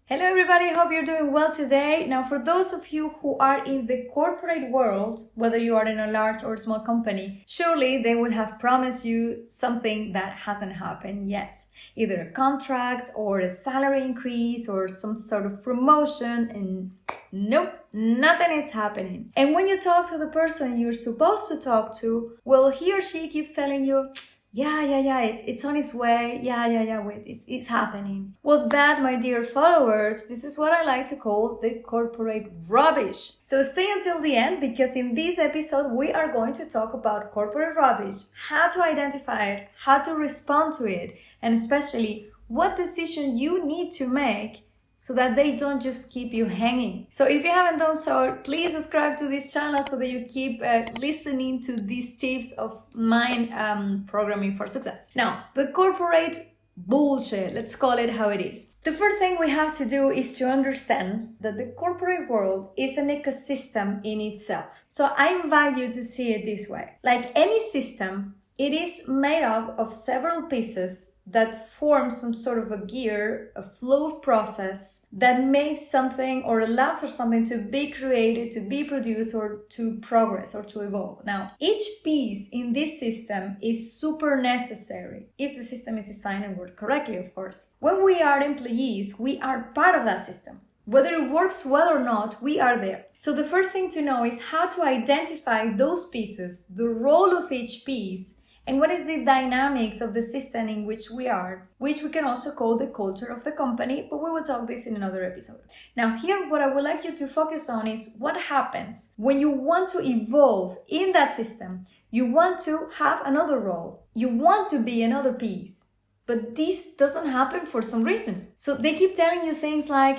Hello everybody, hope you're doing well today. Now for those of you who are in the corporate world, whether you are in a large or small company, surely they will have promised you something that hasn't happened yet. Either a contract or a salary increase or some sort of promotion, and nope, nothing is happening. And when you talk to the person you're supposed to talk to, well, he or she keeps telling you, yeah, it's on its way. Wait, it's happening. Well, that, my dear followers, this is what I like to call the corporate rubbish. So stay until the end, because in this episode, we are going to talk about corporate rubbish, how to identify it, how to respond to it, and especially what decision you need to make so that they don't just keep you hanging. So if you haven't done so, please subscribe to this channel so that you keep listening to these tips of mine, programming for success. Now, the corporate bullshit, let's call it how it is. The first thing we have to do is to understand that the corporate world is an ecosystem in itself. So I invite you to see it this way. Like any system, it is made up of several pieces that form some sort of a gear, a flow process that makes something or allows for something to be created, to be produced, or to progress or to evolve. Now, each piece in this system is super necessary if the system is designed and worked correctly, of course. When we are employees, we are part of that system. Whether it works well or not, we are there. So the first thing to know is how to identify those pieces, the role of each piece, and what is the dynamics of the system in which we are, which we can also call the culture of the company, but we will talk this in another episode. Now here, what I would like you to focus on is what happens when you want to evolve in that system. You want to have another role. You want to be another piece, but this doesn't happen for some reason. So they keep telling you things like,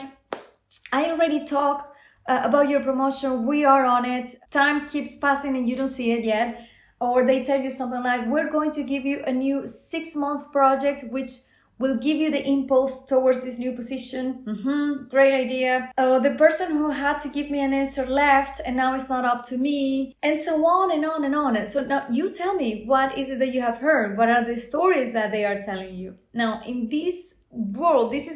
I already talked about your promotion, we are on it, time keeps passing and you don't see it yet. Or they tell you something like, we're going to give you a new 6-month project, which will give you the impulse towards this new position. Great idea. The person who had to give me an answer left, and now it's not up to me, and so on and on and on. So now you tell me, what is it that you have heard? What are the stories that they are telling you? Now, in this world, this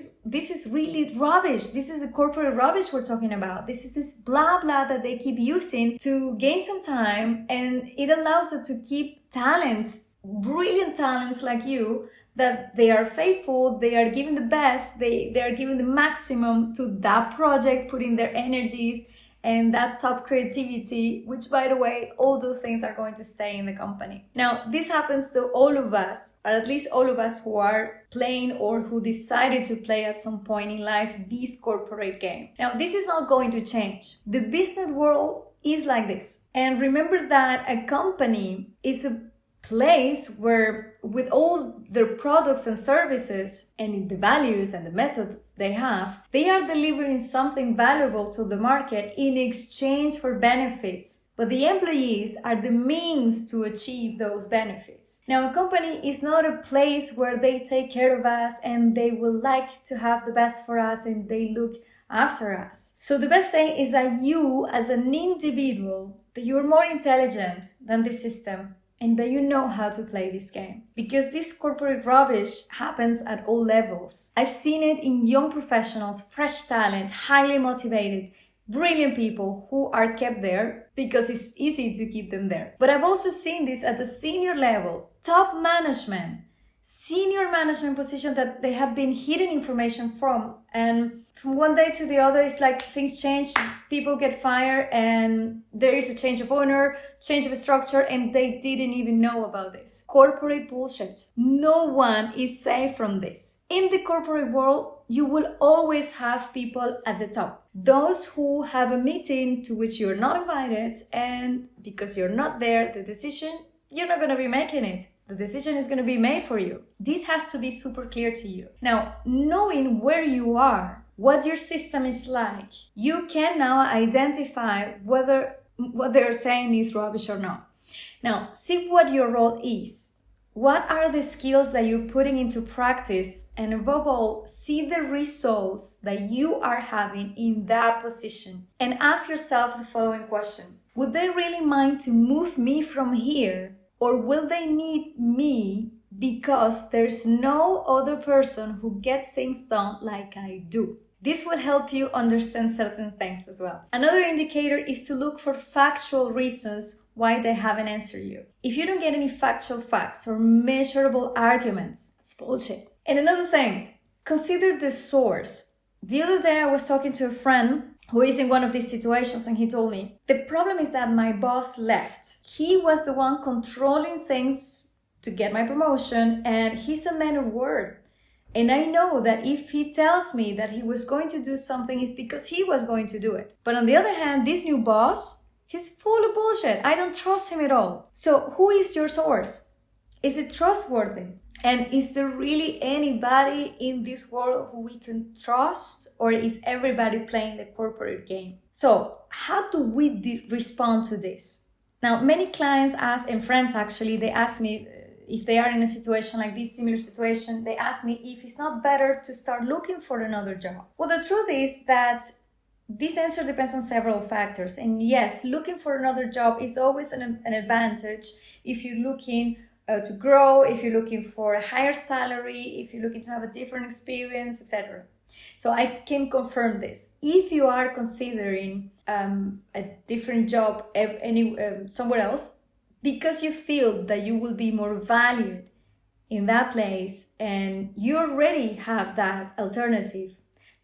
is really rubbish. This is a corporate rubbish we're talking about. This is this blah blah that they keep using to gain some time, and it allows us to keep talents, brilliant talents like you, that they are faithful, they are giving the best, they are giving the maximum to that project, putting their energies and that top creativity, which, by the way, all those things are going to stay in the company. Now, this happens to all of us, or at least all of us who are playing or who decided to play at some point in life this corporate game. Now, this is not going to change. The business world is like this. And remember that a company is a place where, with all their products and services and the values and the methods they have, they are delivering something valuable to the market in exchange for benefits. But the employees are the means to achieve those benefits. Now, a company is not a place where they take care of us and they will like to have the best for us and they look after us. So the best thing is that you, as an individual, that you're more intelligent than the system, and that you know how to play this game. Because this corporate rubbish happens at all levels. I've seen it in young professionals, fresh talent, highly motivated, brilliant people who are kept there because it's easy to keep them there. But I've also seen this at the senior level, top management, senior management position that they have been hidden information from, and from one day to the other, it's like things change, people get fired, and there is a change of owner, change of structure, and they didn't even know about this. Corporate bullshit. No one is safe from this. In the corporate world, you will always have people at the top. Those who have a meeting to which you're not invited, and because you're not there, the decision, you're not going to be making it. The decision is going to be made for you. This has to be super clear to you. Now, knowing where you are, what your system is like, you can now identify whether what they're saying is rubbish or not. Now, see what your role is. What are the skills that you're putting into practice? And above all, see the results that you are having in that position. And ask yourself the following question. Would they really mind to move me from here? Or will they need me because there's no other person who gets things done like I do? This will help you understand certain things as well. Another indicator is to look for factual reasons why they haven't answered you. If you don't get any factual facts or measurable arguments, it's bullshit. And another thing, consider the source. The other day I was talking to a friend who is in one of these situations, and he told me, the problem is that my boss left. He was the one controlling things to get my promotion, and he's a man of word. And I know that if he tells me that he was going to do something, it's because he was going to do it. But on the other hand, this new boss, he's full of bullshit. I don't trust him at all. So who is your source? Is it trustworthy? And is there really anybody in this world who we can trust, or is everybody playing the corporate game? So how do we respond to this? Now, many clients ask, and friends actually, they ask me if they are in a situation like this, similar situation, they ask me if it's not better to start looking for another job. Well, the truth is that this answer depends on several factors. And yes, looking for another job is always an advantage if you're looking to grow, if you're looking for a higher salary, if you're looking to have a different experience, etc. So I can confirm this. If you are considering a different job somewhere else, because you feel that you will be more valued in that place and you already have that alternative,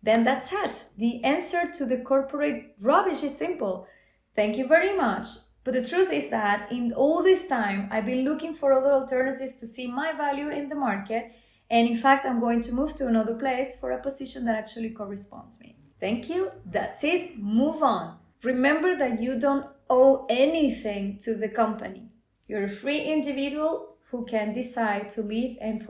then that's it. The answer to the corporate rubbish is simple. Thank you very much. But the truth is that in all this time, I've been looking for other alternatives to see my value in the market. And in fact, I'm going to move to another place for a position that actually corresponds me. Thank you. That's it. Move on. Remember that you don't owe anything to the company. You're a free individual who can decide to leave and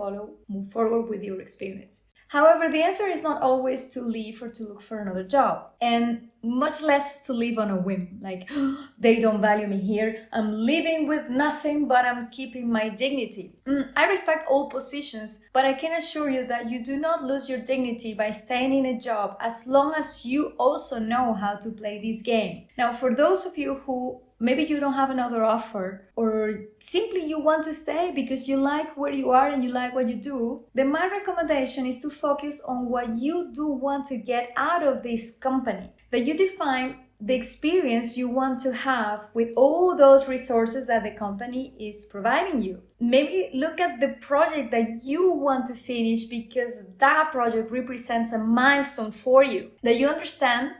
move forward with your experiences. However, the answer is not always to leave or to look for another job, and much less to leave on a whim, like, oh, they don't value me here, I'm leaving with nothing, but I'm keeping my dignity. I respect all positions, but I can assure you that you do not lose your dignity by staying in a job as long as you also know how to play this game. Now, for those of you who maybe you don't have another offer, or simply you want to stay because you like where you are and you like what you do, then my recommendation is to focus on what you do want to get out of this company. That you define the experience you want to have with all those resources that the company is providing you. Maybe look at the project that you want to finish because that project represents a milestone for you. That you understand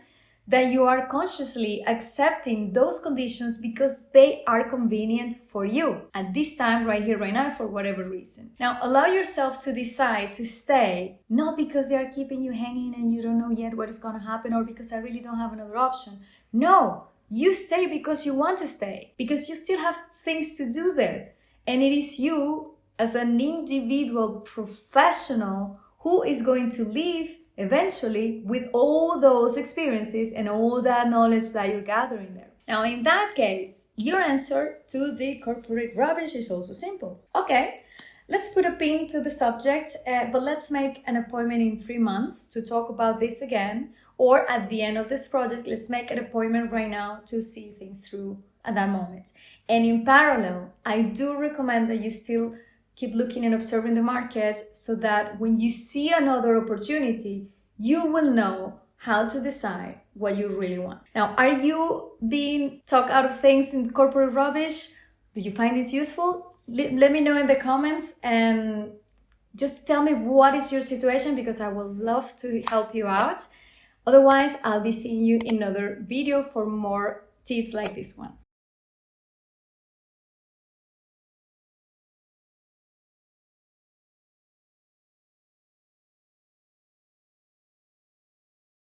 that you are consciously accepting those conditions because they are convenient for you at this time, right here, right now, for whatever reason. Now, allow yourself to decide to stay, not because they are keeping you hanging and you don't know yet what is going to happen, or because I really don't have another option. No, you stay because you want to stay, because you still have things to do there. And it is you as an individual professional who is going to leave eventually with all those experiences and all that knowledge that you're gathering there. Now, in that case, your answer to the corporate rubbish is also simple. Okay, let's put a pin to the subject, but let's make an appointment in 3 months to talk about this again. Or at the end of this project, let's make an appointment right now to see things through at that moment. And in parallel, I do recommend that you still keep looking and observing the market so that when you see another opportunity, you will know how to decide what you really want. Now, are you being talked out of things in corporate rubbish? Do you find this useful? Let me know in the comments and just tell me what is your situation, because I would love to help you out. Otherwise, I'll be seeing you in another video for more tips like this one.